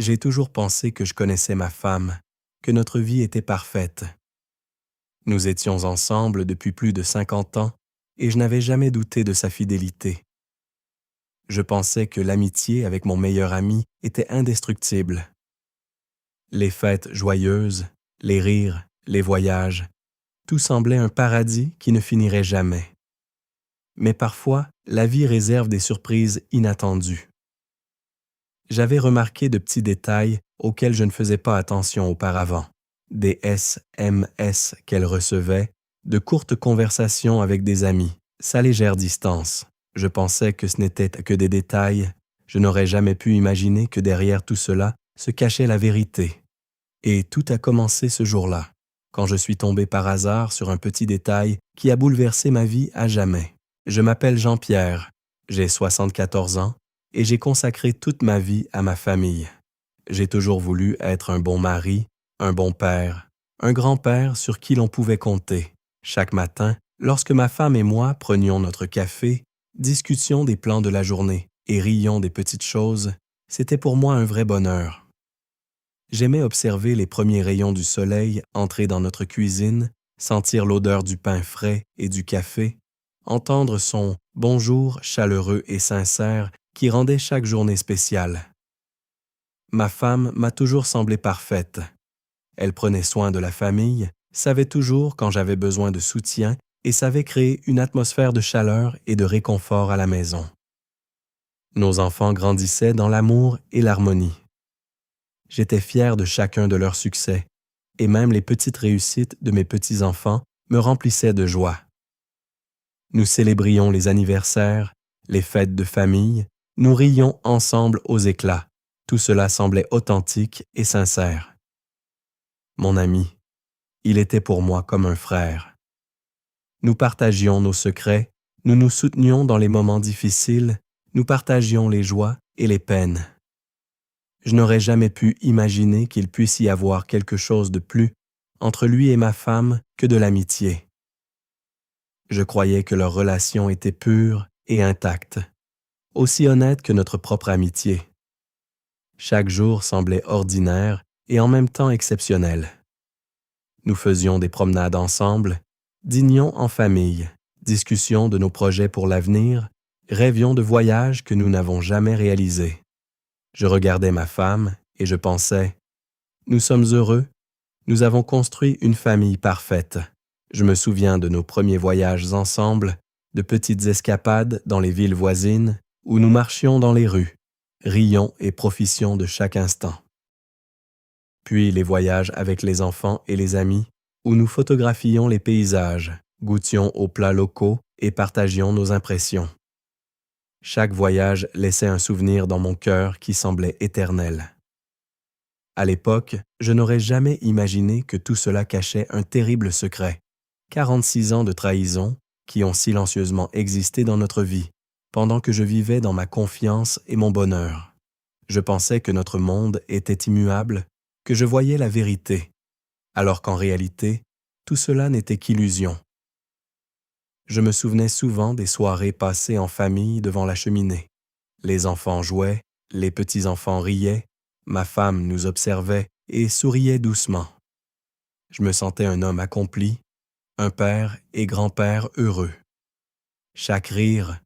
J'ai toujours pensé que je connaissais ma femme, que notre vie était parfaite. Nous étions ensemble depuis plus de 50 ans et je n'avais jamais douté de sa fidélité. Je pensais que l'amitié avec mon meilleur ami était indestructible. Les fêtes joyeuses, les rires, les voyages, tout semblait un paradis qui ne finirait jamais. Mais parfois, la vie réserve des surprises inattendues. J'avais remarqué de petits détails auxquels je ne faisais pas attention auparavant. Des SMS qu'elle recevait, de courtes conversations avec des amis, sa légère distance. Je pensais que ce n'était que des détails. Je n'aurais jamais pu imaginer que derrière tout cela se cachait la vérité. Et tout a commencé ce jour-là, quand je suis tombé par hasard sur un petit détail qui a bouleversé ma vie à jamais. Je m'appelle Jean-Pierre, j'ai 74 ans et j'ai consacré toute ma vie à ma famille. J'ai toujours voulu être un bon mari, un bon père, un grand-père sur qui l'on pouvait compter. Chaque matin, lorsque ma femme et moi prenions notre café, discutions des plans de la journée et rions des petites choses, c'était pour moi un vrai bonheur. J'aimais observer les premiers rayons du soleil entrer dans notre cuisine, sentir l'odeur du pain frais et du café, entendre son « bonjour » chaleureux et sincère qui rendait chaque journée spéciale. Ma femme m'a toujours semblé parfaite. Elle prenait soin de la famille, savait toujours quand j'avais besoin de soutien et savait créer une atmosphère de chaleur et de réconfort à la maison. Nos enfants grandissaient dans l'amour et l'harmonie. J'étais fier de chacun de leurs succès, et même les petites réussites de mes petits-enfants me remplissaient de joie. Nous célébrions les anniversaires, les fêtes de famille, nous rions ensemble aux éclats. Tout cela semblait authentique et sincère. Mon ami, il était pour moi comme un frère. Nous partagions nos secrets, nous nous soutenions dans les moments difficiles, nous partagions les joies et les peines. Je n'aurais jamais pu imaginer qu'il puisse y avoir quelque chose de plus entre lui et ma femme que de l'amitié. Je croyais que leur relation était pure et intacte, aussi honnête que notre propre amitié. Chaque jour semblait ordinaire et en même temps exceptionnel. Nous faisions des promenades ensemble, dînions en famille, discussions de nos projets pour l'avenir, rêvions de voyages que nous n'avons jamais réalisés. Je regardais ma femme et je pensais « Nous sommes heureux, nous avons construit une famille parfaite. » Je me souviens de nos premiers voyages ensemble, de petites escapades dans les villes voisines où nous marchions dans les rues, rions et profitions de chaque instant. Puis les voyages avec les enfants et les amis où nous photographions les paysages, goûtions aux plats locaux et partagions nos impressions. Chaque voyage laissait un souvenir dans mon cœur qui semblait éternel. À l'époque, je n'aurais jamais imaginé que tout cela cachait un terrible secret. 46 ans de trahison qui ont silencieusement existé dans notre vie, pendant que je vivais dans ma confiance et mon bonheur. Je pensais que notre monde était immuable, que je voyais la vérité, alors qu'en réalité, tout cela n'était qu'illusion. Je me souvenais souvent des soirées passées en famille devant la cheminée. Les enfants jouaient, les petits-enfants riaient, ma femme nous observait et souriait doucement. Je me sentais un homme accompli, un père et grand-père heureux. Chaque rire,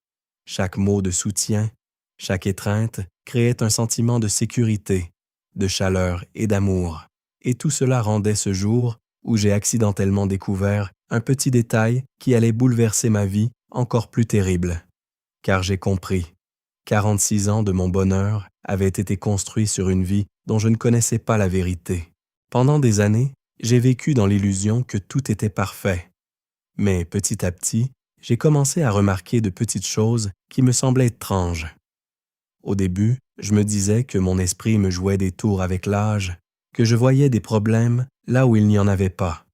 chaque mot de soutien, chaque étreinte créait un sentiment de sécurité, de chaleur et d'amour, et tout cela rendait ce jour où j'ai accidentellement découvert un petit détail qui allait bouleverser ma vie encore plus terrible. Car j'ai compris, 46 ans de mon bonheur avaient été construits sur une vie dont je ne connaissais pas la vérité. Pendant des années, j'ai vécu dans l'illusion que tout était parfait. Mais petit à petit, j'ai commencé à remarquer de petites choses qui me semblaient étranges. Au début, je me disais que mon esprit me jouait des tours avec l'âge, que je voyais des problèmes là où il n'y en avait pas.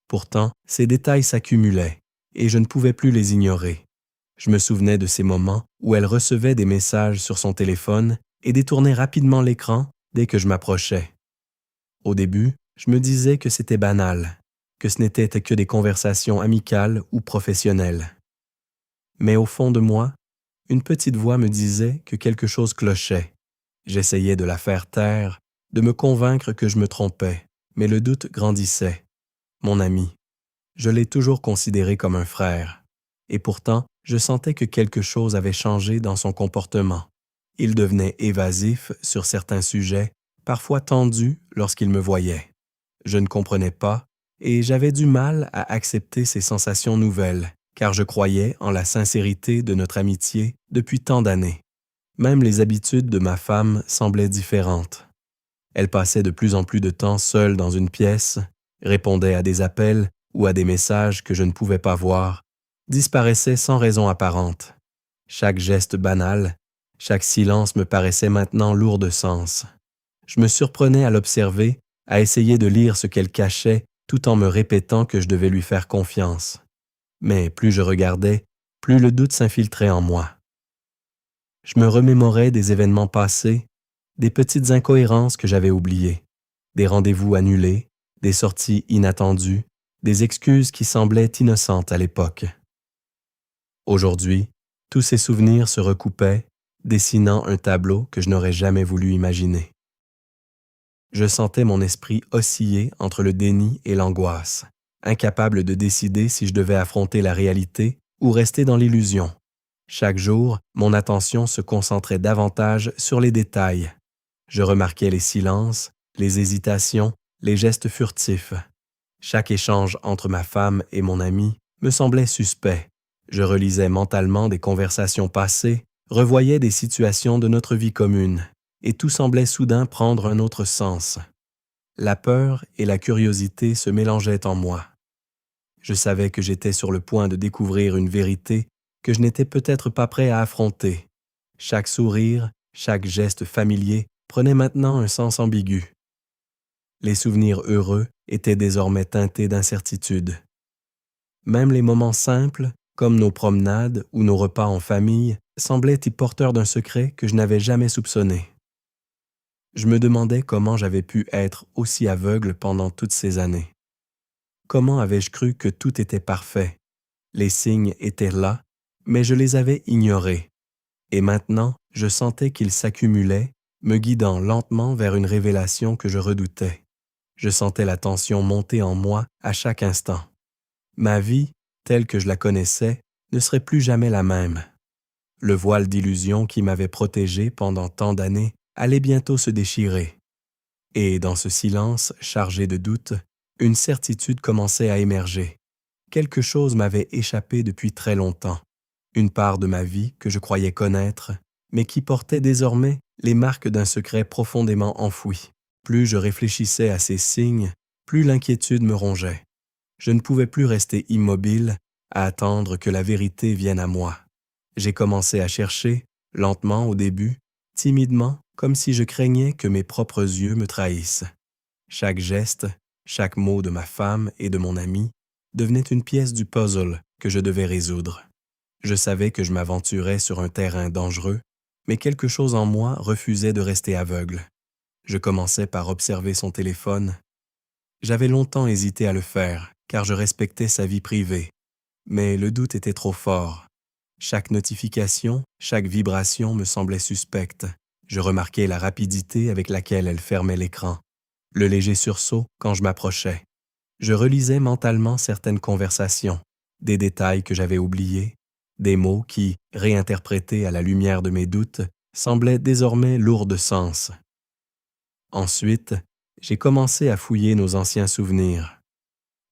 Pourtant, ces détails s'accumulaient et je ne pouvais plus les ignorer. Je me souvenais de ces moments où elle recevait des messages sur son téléphone et détournait rapidement l'écran dès que je m'approchais. Au début, je me disais que c'était banal, que ce n'était que des conversations amicales ou professionnelles. Mais au fond de moi, une petite voix me disait que quelque chose clochait. J'essayais de la faire taire, de me convaincre que je me trompais, mais le doute grandissait. Mon ami, je l'ai toujours considéré comme un frère, et pourtant, je sentais que quelque chose avait changé dans son comportement. Il devenait évasif sur certains sujets, parfois tendu lorsqu'il me voyait. Je ne comprenais pas, et j'avais du mal à accepter ces sensations nouvelles, car je croyais en la sincérité de notre amitié depuis tant d'années. Même les habitudes de ma femme semblaient différentes. Elle passait de plus en plus de temps seule dans une pièce, répondait à des appels ou à des messages que je ne pouvais pas voir, disparaissait sans raison apparente. Chaque geste banal, chaque silence me paraissait maintenant lourd de sens. Je me surprenais à l'observer, à essayer de lire ce qu'elle cachait tout en me répétant que je devais lui faire confiance. Mais plus je regardais, plus le doute s'infiltrait en moi. Je me remémorais des événements passés, des petites incohérences que j'avais oubliées, des rendez-vous annulés, des sorties inattendues, des excuses qui semblaient innocentes à l'époque. Aujourd'hui, tous ces souvenirs se recoupaient, dessinant un tableau que je n'aurais jamais voulu imaginer. Je sentais mon esprit osciller entre le déni et l'angoisse, incapable de décider si je devais affronter la réalité ou rester dans l'illusion. Chaque jour, mon attention se concentrait davantage sur les détails. Je remarquais les silences, les hésitations, les gestes furtifs. Chaque échange entre ma femme et mon ami me semblait suspect. Je relisais mentalement des conversations passées, revoyais des situations de notre vie commune, et tout semblait soudain prendre un autre sens. La peur et la curiosité se mélangeaient en moi. Je savais que j'étais sur le point de découvrir une vérité que je n'étais peut-être pas prêt à affronter. Chaque sourire, chaque geste familier prenait maintenant un sens ambigu. Les souvenirs heureux étaient désormais teintés d'incertitude. Même les moments simples, comme nos promenades ou nos repas en famille, semblaient y porteurs d'un secret que je n'avais jamais soupçonné. Je me demandais comment j'avais pu être aussi aveugle pendant toutes ces années. Comment avais-je cru que tout était parfait? Les signes étaient là, mais je les avais ignorés. Et maintenant, je sentais qu'ils s'accumulaient, me guidant lentement vers une révélation que je redoutais. Je sentais la tension monter en moi à chaque instant. Ma vie, telle que je la connaissais, ne serait plus jamais la même. Le voile d'illusion qui m'avait protégé pendant tant d'années allait bientôt se déchirer. Et dans ce silence chargé de doutes, une certitude commençait à émerger. Quelque chose m'avait échappé depuis très longtemps. Une part de ma vie que je croyais connaître, mais qui portait désormais les marques d'un secret profondément enfoui. Plus je réfléchissais à ces signes, plus l'inquiétude me rongeait. Je ne pouvais plus rester immobile, à attendre que la vérité vienne à moi. J'ai commencé à chercher, lentement au début, timidement, comme si je craignais que mes propres yeux me trahissent. Chaque geste, chaque mot de ma femme et de mon ami devenait une pièce du puzzle que je devais résoudre. Je savais que je m'aventurais sur un terrain dangereux, mais quelque chose en moi refusait de rester aveugle. Je commençais par observer son téléphone. J'avais longtemps hésité à le faire, car je respectais sa vie privée. Mais le doute était trop fort. Chaque notification, chaque vibration me semblait suspecte. Je remarquais la rapidité avec laquelle elle fermait l'écran, le léger sursaut quand je m'approchais. Je relisais mentalement certaines conversations, des détails que j'avais oubliés, des mots qui, réinterprétés à la lumière de mes doutes, semblaient désormais lourds de sens. Ensuite, j'ai commencé à fouiller nos anciens souvenirs.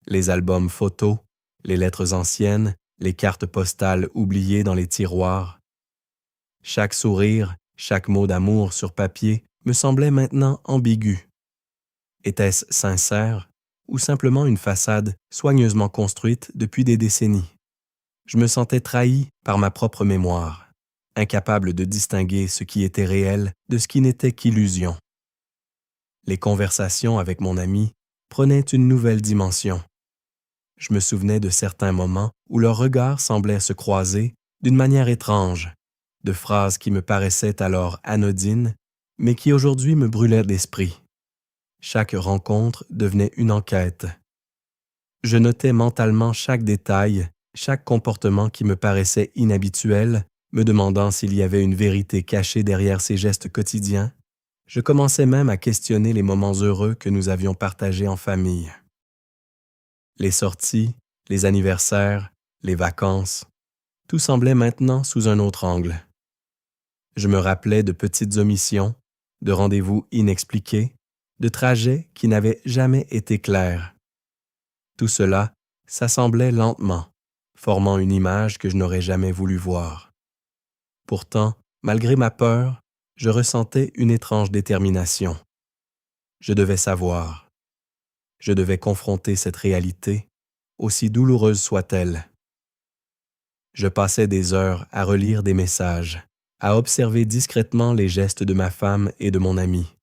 Les albums photos, les lettres anciennes, les cartes postales oubliées dans les tiroirs. Chaque sourire, chaque mot d'amour sur papier me semblait maintenant ambigu. Était-ce sincère ou simplement une façade soigneusement construite depuis des décennies? Je me sentais trahi par ma propre mémoire, incapable de distinguer ce qui était réel de ce qui n'était qu'illusion. Les conversations avec mon ami prenaient une nouvelle dimension. Je me souvenais de certains moments où leurs regards semblaient se croiser d'une manière étrange, de phrases qui me paraissaient alors anodines, mais qui aujourd'hui me brûlaient d'esprit. Chaque rencontre devenait une enquête. Je notais mentalement chaque détail, chaque comportement qui me paraissait inhabituel, me demandant s'il y avait une vérité cachée derrière ces gestes quotidiens. Je commençais même à questionner les moments heureux que nous avions partagés en famille. Les sorties, les anniversaires, les vacances, tout semblait maintenant sous un autre angle. Je me rappelais de petites omissions, de rendez-vous inexpliqués, de trajets qui n'avaient jamais été clairs. Tout cela s'assemblait lentement, formant une image que je n'aurais jamais voulu voir. Pourtant, malgré ma peur, je ressentais une étrange détermination. Je devais savoir. Je devais confronter cette réalité, aussi douloureuse soit-elle. Je passais des heures à relire des messages, à observer discrètement les gestes de ma femme et de mon ami.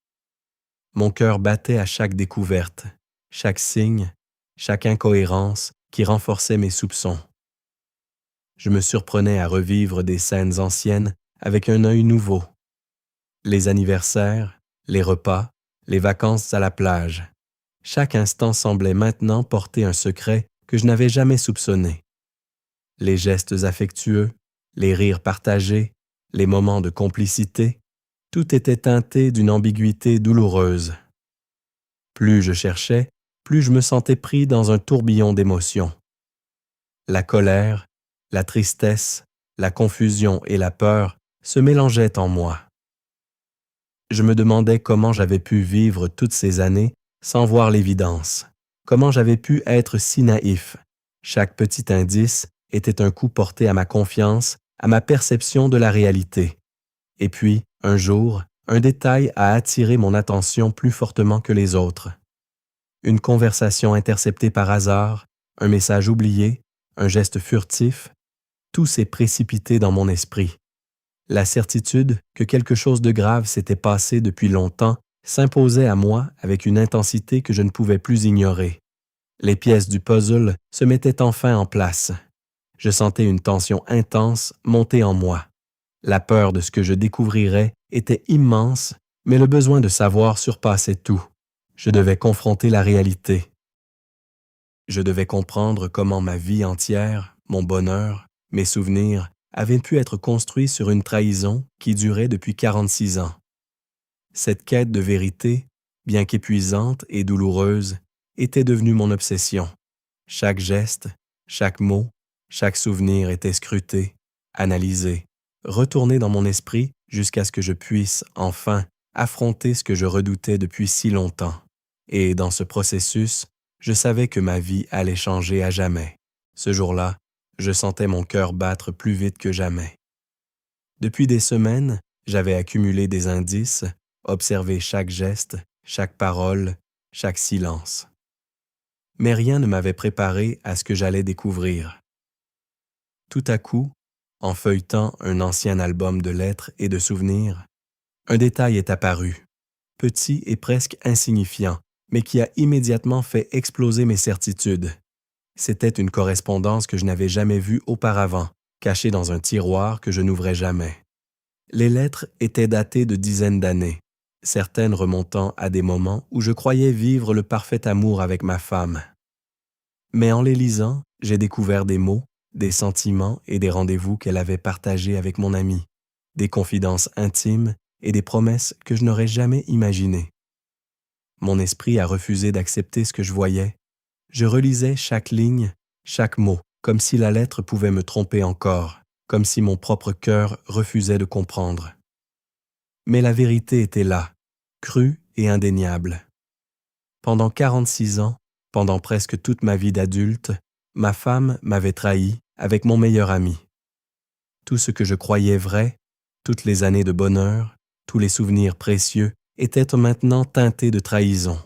Mon cœur battait à chaque découverte, chaque signe, chaque incohérence qui renforçait mes soupçons. Je me surprenais à revivre des scènes anciennes avec un œil nouveau. Les anniversaires, les repas, les vacances à la plage. Chaque instant semblait maintenant porter un secret que je n'avais jamais soupçonné. Les gestes affectueux, les rires partagés, les moments de complicité, tout était teinté d'une ambiguïté douloureuse. Plus je cherchais, plus je me sentais pris dans un tourbillon d'émotions. La colère, la tristesse, la confusion et la peur se mélangeaient en moi. Je me demandais comment j'avais pu vivre toutes ces années sans voir l'évidence, comment j'avais pu être si naïf. Chaque petit indice était un coup porté à ma confiance, à ma perception de la réalité. Et puis, un jour, un détail a attiré mon attention plus fortement que les autres. Une conversation interceptée par hasard, un message oublié, un geste furtif, tout s'est précipité dans mon esprit. La certitude que quelque chose de grave s'était passé depuis longtemps s'imposait à moi avec une intensité que je ne pouvais plus ignorer. Les pièces du puzzle se mettaient enfin en place. Je sentais une tension intense monter en moi. La peur de ce que je découvrirais était immense, mais le besoin de savoir surpassait tout. Je devais confronter la réalité. Je devais comprendre comment ma vie entière, mon bonheur, mes souvenirs avaient pu être construits sur une trahison qui durait depuis 46 ans. Cette quête de vérité, bien qu'épuisante et douloureuse, était devenue mon obsession. Chaque geste, chaque mot, chaque souvenir était scruté, analysé, retourné dans mon esprit jusqu'à ce que je puisse, enfin, affronter ce que je redoutais depuis si longtemps. Et dans ce processus, je savais que ma vie allait changer à jamais. Ce jour-là, je sentais mon cœur battre plus vite que jamais. Depuis des semaines, j'avais accumulé des indices, observé chaque geste, chaque parole, chaque silence. Mais rien ne m'avait préparé à ce que j'allais découvrir. Tout à coup, en feuilletant un ancien album de lettres et de souvenirs, un détail est apparu, petit et presque insignifiant, mais qui a immédiatement fait exploser mes certitudes. C'était une correspondance que je n'avais jamais vue auparavant, cachée dans un tiroir que je n'ouvrais jamais. Les lettres étaient datées de dizaines d'années, certaines remontant à des moments où je croyais vivre le parfait amour avec ma femme. Mais en les lisant, j'ai découvert des mots, des sentiments et des rendez-vous qu'elle avait partagés avec mon ami, des confidences intimes et des promesses que je n'aurais jamais imaginées. Mon esprit a refusé d'accepter ce que je voyais. Je relisais chaque ligne, chaque mot, comme si la lettre pouvait me tromper encore, comme si mon propre cœur refusait de comprendre. Mais la vérité était là, crue et indéniable. Pendant 46 ans, pendant presque toute ma vie d'adulte, ma femme m'avait trahi avec mon meilleur ami. Tout ce que je croyais vrai, toutes les années de bonheur, tous les souvenirs précieux étaient maintenant teintés de trahison.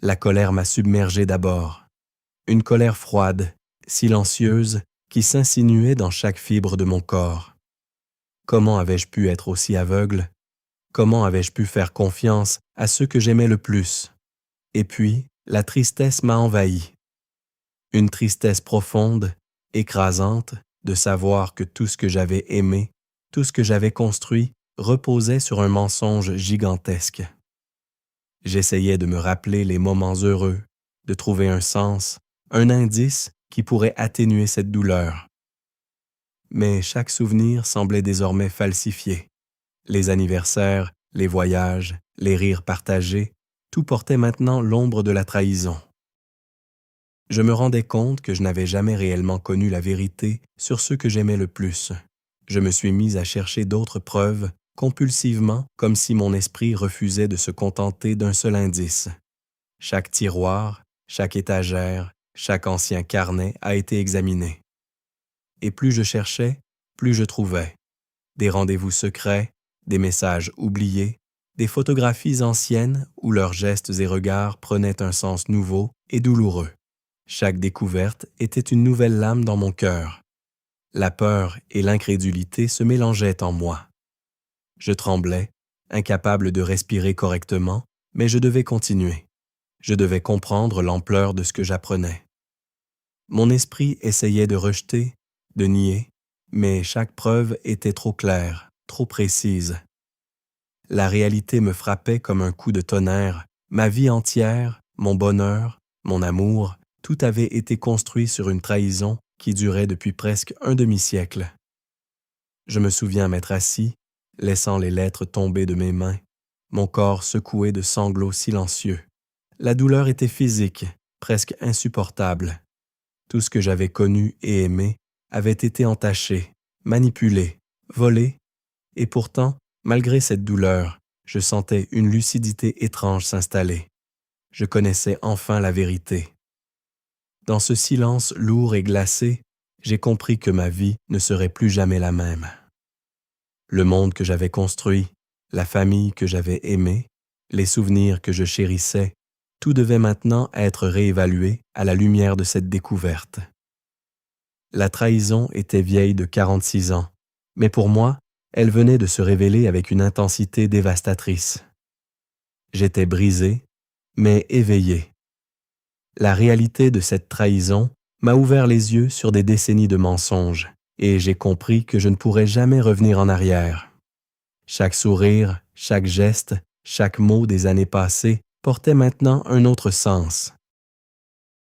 La colère m'a submergé d'abord. Une colère froide, silencieuse, qui s'insinuait dans chaque fibre de mon corps. Comment avais-je pu être aussi aveugle? Comment avais-je pu faire confiance à ceux que j'aimais le plus? Et puis, la tristesse m'a envahi. Une tristesse profonde, écrasante, de savoir que tout ce que j'avais aimé, tout ce que j'avais construit, reposait sur un mensonge gigantesque. J'essayais de me rappeler les moments heureux, de trouver un sens, un indice qui pourrait atténuer cette douleur. Mais chaque souvenir semblait désormais falsifié. Les anniversaires, les voyages, les rires partagés, tout portait maintenant l'ombre de la trahison. Je me rendais compte que je n'avais jamais réellement connu la vérité sur ceux que j'aimais le plus. Je me suis mis à chercher d'autres preuves, compulsivement, comme si mon esprit refusait de se contenter d'un seul indice. Chaque tiroir, chaque étagère, chaque ancien carnet a été examiné. Et plus je cherchais, plus je trouvais. Des rendez-vous secrets, des messages oubliés, des photographies anciennes où leurs gestes et regards prenaient un sens nouveau et douloureux. Chaque découverte était une nouvelle lame dans mon cœur. La peur et l'incrédulité se mélangeaient en moi. Je tremblais, incapable de respirer correctement, mais je devais continuer. Je devais comprendre l'ampleur de ce que j'apprenais. Mon esprit essayait de rejeter, de nier, mais chaque preuve était trop claire, trop précise. La réalité me frappait comme un coup de tonnerre. Ma vie entière, mon bonheur, mon amour, tout avait été construit sur une trahison qui durait depuis presque un demi-siècle. Je me souviens m'être assis, laissant les lettres tomber de mes mains, mon corps secoué de sanglots silencieux. La douleur était physique, presque insupportable. Tout ce que j'avais connu et aimé avait été entaché, manipulé, volé, et pourtant, malgré cette douleur, je sentais une lucidité étrange s'installer. Je connaissais enfin la vérité. Dans ce silence lourd et glacé, j'ai compris que ma vie ne serait plus jamais la même. Le monde que j'avais construit, la famille que j'avais aimée, les souvenirs que je chérissais, tout devait maintenant être réévalué à la lumière de cette découverte. La trahison était vieille de 46 ans, mais pour moi, elle venait de se révéler avec une intensité dévastatrice. J'étais brisé, mais éveillé. La réalité de cette trahison m'a ouvert les yeux sur des décennies de mensonges, et j'ai compris que je ne pourrais jamais revenir en arrière. Chaque sourire, chaque geste, chaque mot des années passées portait maintenant un autre sens.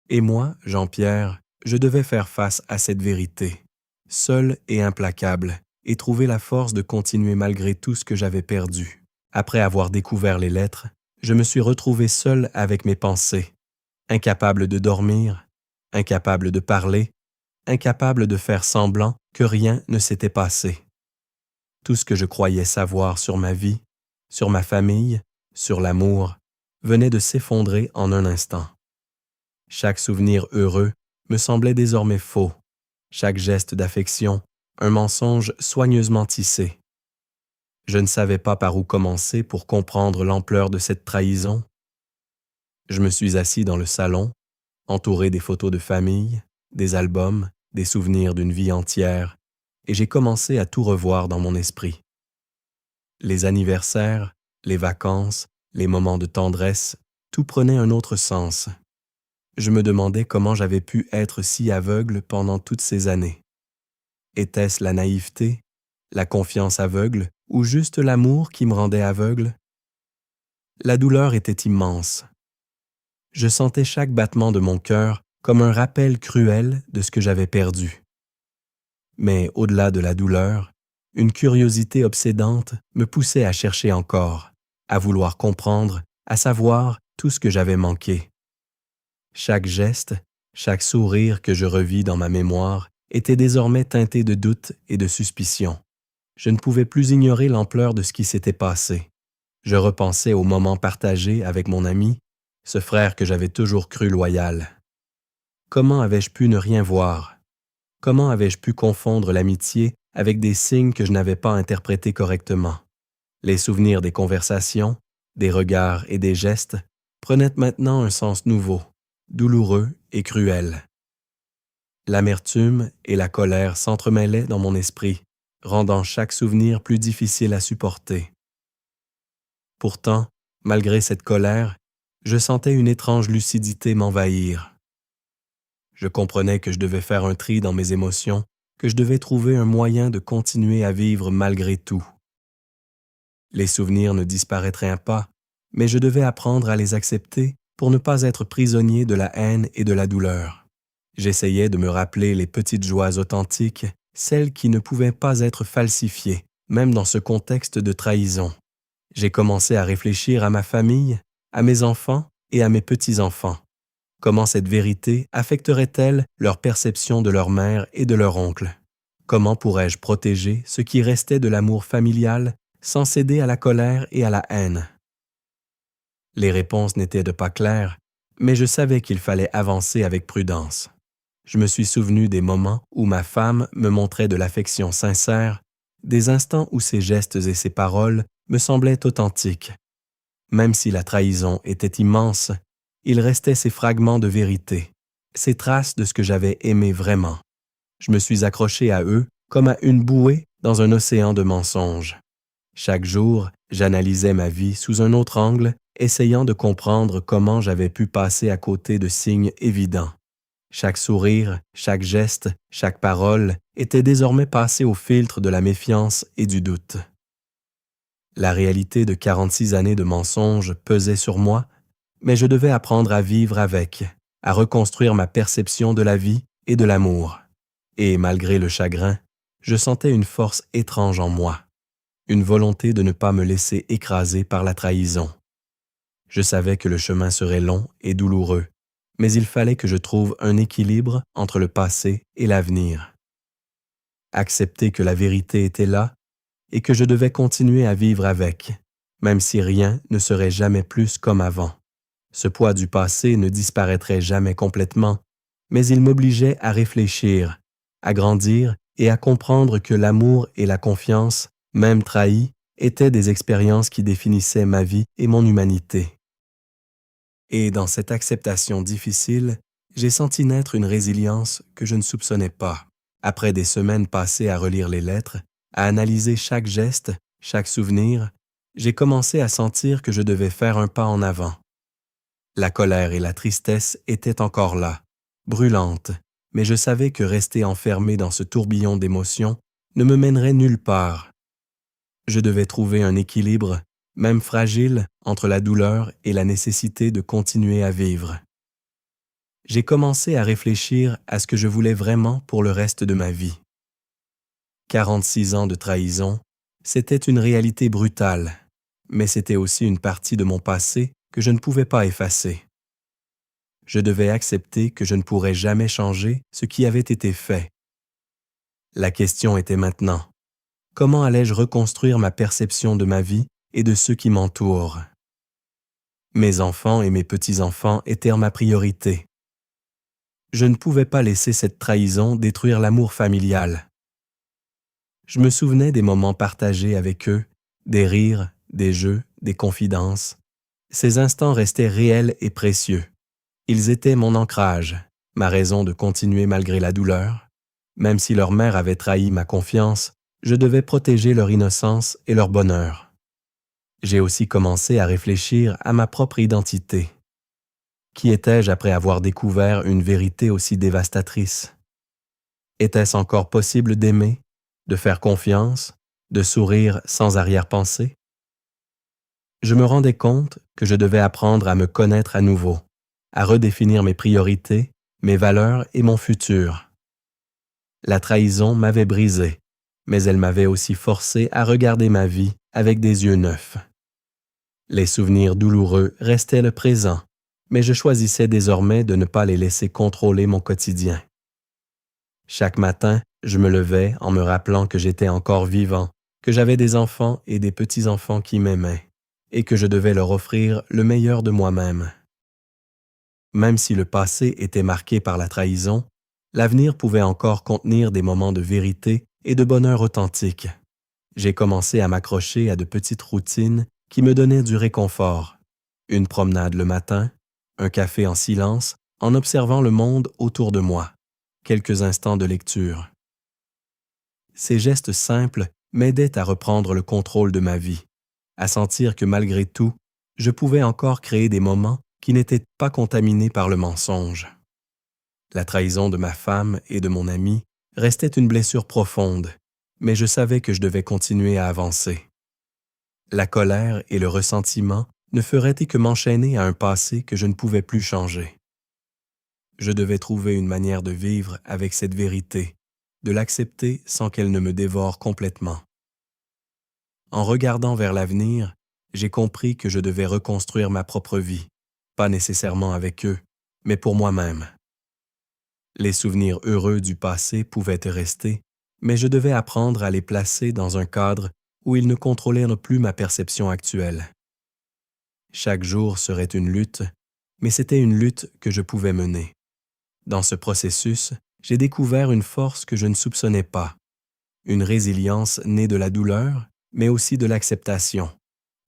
Et moi, Jean-Pierre, je devais faire face à cette vérité, seul et implacable, et trouver la force de continuer malgré tout ce que j'avais perdu. Après avoir découvert les lettres, je me suis retrouvé seul avec mes pensées, incapable de dormir, incapable de parler, incapable de faire semblant que rien ne s'était passé. Tout ce que je croyais savoir sur ma vie, sur ma famille, sur l'amour, venait de s'effondrer en un instant. Chaque souvenir heureux me semblait désormais faux, chaque geste d'affection, un mensonge soigneusement tissé. Je ne savais pas par où commencer pour comprendre l'ampleur de cette trahison. Je me suis assis dans le salon, entouré des photos de famille, des albums, des souvenirs d'une vie entière, et j'ai commencé à tout revoir dans mon esprit. Les anniversaires, les vacances, les moments de tendresse, tout prenait un autre sens. Je me demandais comment j'avais pu être si aveugle pendant toutes ces années. Était-ce la naïveté, la confiance aveugle ou juste l'amour qui me rendait aveugle? La douleur était immense. Je sentais chaque battement de mon cœur comme un rappel cruel de ce que j'avais perdu. Mais au-delà de la douleur, une curiosité obsédante me poussait à chercher encore, à vouloir comprendre, à savoir tout ce que j'avais manqué. Chaque geste, chaque sourire que je revis dans ma mémoire était désormais teinté de doute et de suspicion. Je ne pouvais plus ignorer l'ampleur de ce qui s'était passé. Je repensais aux moments partagés avec mon ami, ce frère que j'avais toujours cru loyal. Comment avais-je pu ne rien voir? Comment avais-je pu confondre l'amitié avec des signes que je n'avais pas interprétés correctement? Les souvenirs des conversations, des regards et des gestes prenaient maintenant un sens nouveau, douloureux et cruel. L'amertume et la colère s'entremêlaient dans mon esprit, rendant chaque souvenir plus difficile à supporter. Pourtant, malgré cette colère, je sentais une étrange lucidité m'envahir. Je comprenais que je devais faire un tri dans mes émotions, que je devais trouver un moyen de continuer à vivre malgré tout. Les souvenirs ne disparaîtraient pas, mais je devais apprendre à les accepter pour ne pas être prisonnier de la haine et de la douleur. J'essayais de me rappeler les petites joies authentiques, celles qui ne pouvaient pas être falsifiées, même dans ce contexte de trahison. J'ai commencé à réfléchir à ma famille, à mes enfants et à mes petits-enfants. Comment cette vérité affecterait-elle leur perception de leur mère et de leur oncle? Comment pourrais-je protéger ce qui restait de l'amour familial sans céder à la colère et à la haine? Les réponses n'étaient de pas claires, mais je savais qu'il fallait avancer avec prudence. Je me suis souvenu des moments où ma femme me montrait de l'affection sincère, des instants où ses gestes et ses paroles me semblaient authentiques. Même si la trahison était immense, il restait ces fragments de vérité, ces traces de ce que j'avais aimé vraiment. Je me suis accroché à eux comme à une bouée dans un océan de mensonges. Chaque jour, j'analysais ma vie sous un autre angle, essayant de comprendre comment j'avais pu passer à côté de signes évidents. Chaque sourire, chaque geste, chaque parole était désormais passé au filtre de la méfiance et du doute. La réalité de 46 années de mensonges pesait sur moi, mais je devais apprendre à vivre avec, à reconstruire ma perception de la vie et de l'amour. Et malgré le chagrin, je sentais une force étrange en moi, une volonté de ne pas me laisser écraser par la trahison. Je savais que le chemin serait long et douloureux, mais il fallait que je trouve un équilibre entre le passé et l'avenir. Accepter que la vérité était là et que je devais continuer à vivre avec, même si rien ne serait jamais plus comme avant. Ce poids du passé ne disparaîtrait jamais complètement, mais il m'obligeait à réfléchir, à grandir et à comprendre que l'amour et la confiance, même trahis, étaient des expériences qui définissaient ma vie et mon humanité. Et dans cette acceptation difficile, j'ai senti naître une résilience que je ne soupçonnais pas. Après des semaines passées à relire les lettres, à analyser chaque geste, chaque souvenir, j'ai commencé à sentir que je devais faire un pas en avant. La colère et la tristesse étaient encore là, brûlantes, mais je savais que rester enfermé dans ce tourbillon d'émotions ne me mènerait nulle part. Je devais trouver un équilibre, même fragile, entre la douleur et la nécessité de continuer à vivre. J'ai commencé à réfléchir à ce que je voulais vraiment pour le reste de ma vie. 46 ans de trahison, c'était une réalité brutale, mais c'était aussi une partie de mon passé que je ne pouvais pas effacer. Je devais accepter que je ne pourrais jamais changer ce qui avait été fait. La question était maintenant, comment allais-je reconstruire ma perception de ma vie et de ceux qui m'entourent? Mes enfants et mes petits-enfants étaient ma priorité. Je ne pouvais pas laisser cette trahison détruire l'amour familial. Je me souvenais des moments partagés avec eux, des rires, des jeux, des confidences. Ces instants restaient réels et précieux. Ils étaient mon ancrage, ma raison de continuer malgré la douleur. Même si leur mère avait trahi ma confiance, je devais protéger leur innocence et leur bonheur. J'ai aussi commencé à réfléchir à ma propre identité. Qui étais-je après avoir découvert une vérité aussi dévastatrice? Était-ce encore possible d'aimer, de faire confiance, de sourire sans arrière-pensée? Je me rendais compte que je devais apprendre à me connaître à nouveau, à redéfinir mes priorités, mes valeurs et mon futur. La trahison m'avait brisé, mais elle m'avait aussi forcé à regarder ma vie avec des yeux neufs. Les souvenirs douloureux restaient le présent, mais je choisissais désormais de ne pas les laisser contrôler mon quotidien. Chaque matin, je me levais en me rappelant que j'étais encore vivant, que j'avais des enfants et des petits-enfants qui m'aimaient, et que je devais leur offrir le meilleur de moi-même. Même si le passé était marqué par la trahison, l'avenir pouvait encore contenir des moments de vérité et de bonheur authentique. J'ai commencé à m'accrocher à de petites routines qui me donnaient du réconfort. Une promenade le matin, un café en silence, en observant le monde autour de moi, quelques instants de lecture. Ces gestes simples m'aidaient à reprendre le contrôle de ma vie, à sentir que malgré tout, je pouvais encore créer des moments qui n'étaient pas contaminés par le mensonge. La trahison de ma femme et de mon ami restait une blessure profonde, mais je savais que je devais continuer à avancer. La colère et le ressentiment ne feraient que m'enchaîner à un passé que je ne pouvais plus changer. Je devais trouver une manière de vivre avec cette vérité, de l'accepter sans qu'elle ne me dévore complètement. En regardant vers l'avenir, J'ai compris que je devais reconstruire ma propre vie, pas nécessairement avec eux, mais pour moi-même. Les souvenirs heureux du passé pouvaient rester, mais je devais apprendre à les placer dans un cadre où ils ne contrôlèrent plus ma perception actuelle. Chaque jour serait une lutte, mais c'était une lutte que je pouvais mener. Dans ce processus, j'ai découvert une force que je ne soupçonnais pas, une résilience née de la douleur, mais aussi de l'acceptation.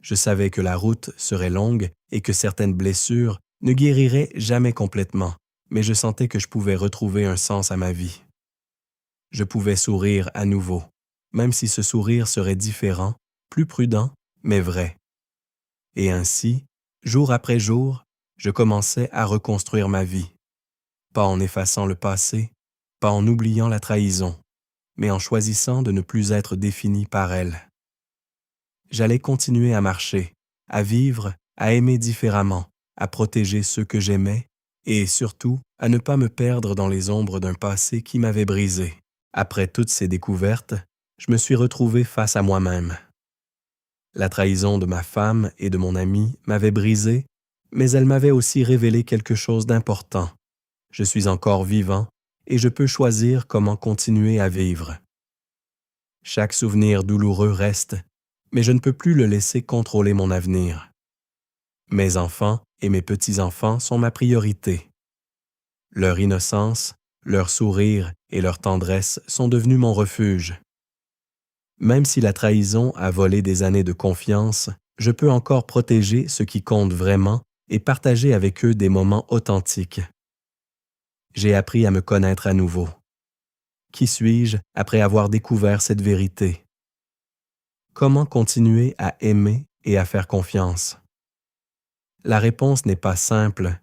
Je savais que la route serait longue et que certaines blessures ne guériraient jamais complètement, mais je sentais que je pouvais retrouver un sens à ma vie. Je pouvais sourire à nouveau, même si ce sourire serait différent, plus prudent, mais vrai. Et ainsi, jour après jour, je commençais à reconstruire ma vie, pas en effaçant le passé, pas en oubliant la trahison, mais en choisissant de ne plus être défini par elle. J'allais continuer à marcher, à vivre, à aimer différemment, à protéger ceux que j'aimais et surtout à ne pas me perdre dans les ombres d'un passé qui m'avait brisé. Après toutes ces découvertes, je me suis retrouvé face à moi-même. La trahison de ma femme et de mon ami m'avait brisé, mais elle m'avait aussi révélé quelque chose d'important. Je suis encore vivant et je peux choisir comment continuer à vivre. Chaque souvenir douloureux reste, mais je ne peux plus le laisser contrôler mon avenir. Mes enfants et mes petits-enfants sont ma priorité. Leur innocence, leur sourire et leur tendresse sont devenus mon refuge. Même si la trahison a volé des années de confiance, je peux encore protéger ce qui compte vraiment et partager avec eux des moments authentiques. J'ai appris à me connaître à nouveau. Qui suis-je après avoir découvert cette vérité? Comment continuer à aimer et à faire confiance? La réponse n'est pas simple,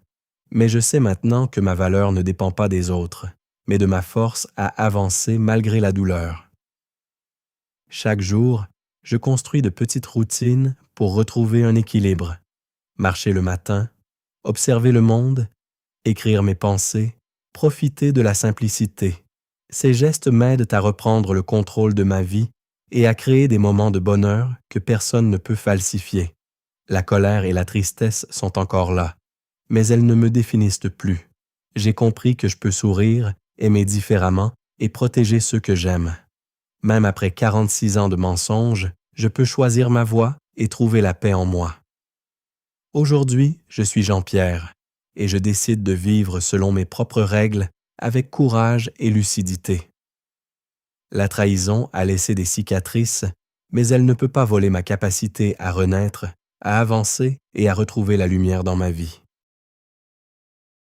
mais je sais maintenant que ma valeur ne dépend pas des autres, mais de ma force à avancer malgré la douleur. Chaque jour, je construis de petites routines pour retrouver un équilibre. Marcher le matin, observer le monde, écrire mes pensées, profiter de la simplicité. Ces gestes m'aident à reprendre le contrôle de ma vie et à créer des moments de bonheur que personne ne peut falsifier. La colère et la tristesse sont encore là, mais elles ne me définissent plus. J'ai compris que je peux sourire, aimer différemment et protéger ceux que j'aime. Même après 46 ans de mensonges, je peux choisir ma voie et trouver la paix en moi. Aujourd'hui, je suis Jean-Pierre et je décide de vivre selon mes propres règles avec courage et lucidité. La trahison a laissé des cicatrices, mais elle ne peut pas voler ma capacité à renaître, à avancer et à retrouver la lumière dans ma vie.